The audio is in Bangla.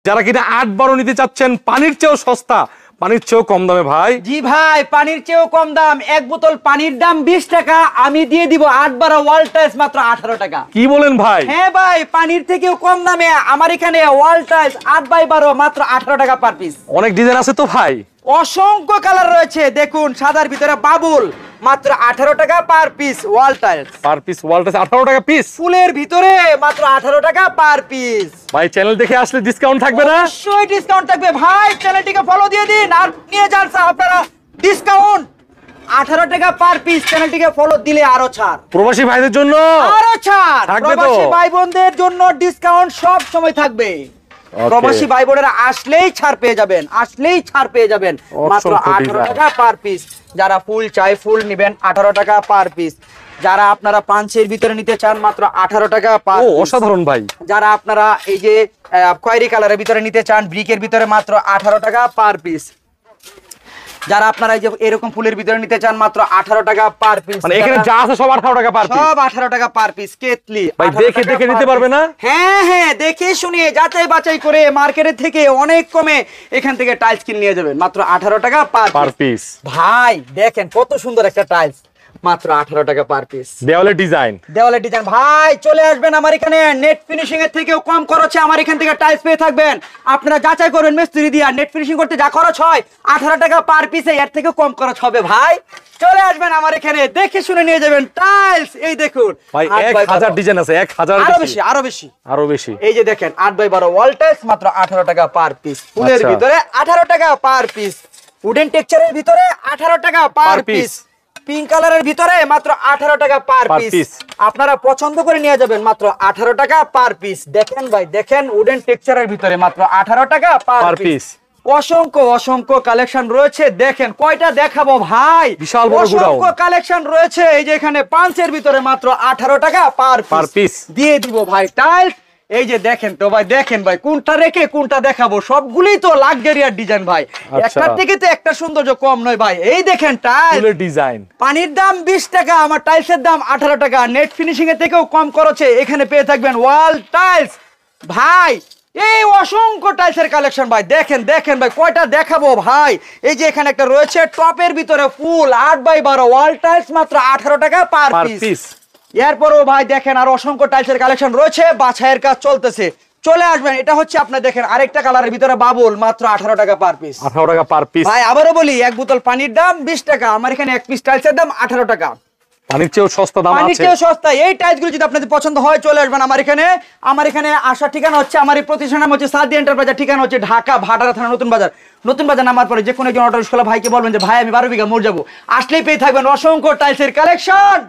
যারা কিনা 8-12 নিতে চাচ্ছেন, পানির চেয়েও সস্তা, পানির চেয়েও কম দামে ভাই। জি ভাই, পানির চেয়েও কম দাম। এক বোতল পানির দাম 20 টাকা, আমি দিয়ে দিব 8-12 ওয়াল টাইলস মাত্র 18 টাকা। কি বলেন ভাই? হ্যাঁ ভাই, পানির থেকেও কম দামে আমার এখানে ওয়াল টাইলস 8x12 মাত্র 18 টাকা পার পিস। অনেক ডিজাইন আছে তো ভাই, অসংখ্য কালার রয়েছে। দেখুন, সাদার ভিতরে বাবুল মাত্র 18 টাকা per piece wall tiles. Per piece wall tiles 18 টাকা পিস। ফুলের ভিতরে মাত্র 18 টাকা পার পিস। ভাই চ্যানেল দেখে আসলে ডিসকাউন্ট থাকবে না? অবশ্যই ডিসকাউন্ট থাকবে ভাই, চ্যানেলটিকে ফলো দিয়ে দিন আর নিয়ে যান আপনারা ডিসকাউন্ট 18 টাকা পার পিস। চ্যানেলটিকে ফলো দিলে আরো ছাড়, প্রবাসী ভাইদের জন্য আরো ছাড়, থাকবে তো? প্রবাসী ভাই বোনদের জন্য ডিসকাউন্ট সব সময় থাকবে। প্রবাসী ভাই বোনেরা আসলেই ছাড় পেয়ে যাবেন, আসলেই ছাড় পেয়ে যাবেন মাত্র 18 টাকা পার পিস। যারা ফুল চাই, ফুল নেবেন 18 টাকা পার পিস। যারা আপনারা পাঁচের ভিতরে নিতে চান মাত্র 18 টাকা পার পিস। অসাধারণ ভাই। যারা আপনারা এই যে খয়েরি কালারের ভিতরে নিতে চান, ব্রিকের ভিতরে মাত্র 18 টাকা পার পিস। যারা আপনারা এই যে এরকম ফুলের ভিতরে নিতে চান মাত্র 18 টাকা পার পিস। মানে এখানে যা আছে সব 18 টাকা পার পিস, সব 18 টাকা পার পিস। কেতলি ভাই দেখে দেখে নিতে পারবে না? হ্যাঁ হ্যাঁ, দেখে শুনে যাচাই বাছাই করে মার্কেটের থেকে অনেক কমে এখান থেকে টাইলস কিনে নিয়ে যাবেন মাত্র 18 টাকা পার পিস। ভাই দেখেন কত সুন্দর একটা টাইলস, মাত্র 18 টাকা পার পিস। দেওয়ালে ডিজাইন, দেওয়ালে ডিজাইন। ভাই চলে আসবেন আমার এখানে, নেট ফিনিশিং এর থেকেও কম খরচে আমার এখান থেকে টাইলস পেয়ে থাকবেন। আপনারা যাচাই করবেন মিস্ত্রি দিয়া, নেট ফিনিশিং করতে যা খরচ হয় 18 টাকা পার পিসে, এর থেকেও কম খরচ হবে। ভাই চলে আসবেন আমার এখানে, দেখে শুনে নিয়ে যাবেন টাইলস। এই দেখুন ভাই 1000 ডিজাইন আছে, 1000 আরো বেশি, আরো বেশি, আরো বেশি। এই যে দেখেন 8x12 ওয়াল টাইলস মাত্র 18 টাকা পার পিস। ফুলের ভিতরে 18 টাকা পার পিস, উডেন টেক্সচারের ভিতরে 18 টাকা পার পিস, পিঙ্ক কালারের ভিতরে মাত্র 18 টাকা পার পিস। আপনারা পছন্দ করে নিয়ে যাবেন মাত্র 18 টাকা পার পিস। দেখেন ভাই, দেখেন উডেন টেক্সচারের ভিতরে মাত্র 18 টাকা পার পিস। অসংখ্য অসংখ্য কালেকশন রয়েছে। দেখেন কয়টা দেখাবো ভাই, বিশাল বড় গোডাউন, অসংখ্য কালেকশন রয়েছে। এই যে এখানে পাঁচের ভিতরে মাত্র 18 টাকা পার পিস দিয়ে দিব ভাই টাইলস। এই যে দেখেন তো ভাই, দেখেন ভাই কোনটা রেখে কোনটা দেখাবো, সবগুলোই তো লাক্সারিয়ার ডিজাইন ভাই, একটার থেকে তো একটা সৌন্দর্য কম নয় ভাই। এই দেখেন টাইলস ডিজাইন, পানির দাম 20 টাকা, আমার টাইলসের দাম 18 টাকা। নেট ফিনিশিং এর থেকেও কম খরচে এখানে পেয়ে থাকবেন ওয়াল টাইলস। ভাই এই অসংখ্য টাইলসের কালেকশন ভাই, দেখেন দেখেন ভাই কয়টা দেখাবো ভাই। এই যে এখানে একটা রয়েছে টপের ভিতরে ফুল 8x12 ওয়াল টাইলস মাত্র 18 টাকা পার পিস। এরপরও ভাই দেখেন আর অসংখ্য টাইলসের কালেকশন রয়েছে, বাছাইয়ের কাজ চলতেছে। চলে আসবেন, এটা হচ্ছে আপনার দেখেন আরেকটা কালারের ভিতরে বাবুল মাত্র 18 টাকা পার পিস। 18 টাকা পার পিস ভাই। আবারও বলি, এক বোতল পানির দাম 20 টাকা, আমার এখানে এক পিস টাইলসের দাম 18 টাকা। পানির চেয়েও সস্তা দাম আছে, পানির চেয়েও সস্তা। এই টাইলসগুলো যদি আপনাদের পছন্দ হয় চলে আসবেন আমার এখানে। আমার এখানে আসার ঠিকানা হচ্ছে, আমার এই প্রতিষ্ঠানের হচ্ছে সাদি এন্টারপ্রাইজ, ঠিকানা হচ্ছে ঢাকা ভাটারা থানা নতুন বাজার। নতুন বাজার নামার পরে যে কোনো একজন অটো রিকশা ভাইকে বলবেন যে ভাই আমি 12 বিঘা মোড় যাবো, আসলেই পেয়ে থাকবেন অসংখ্য টাইলসের কালেকশন।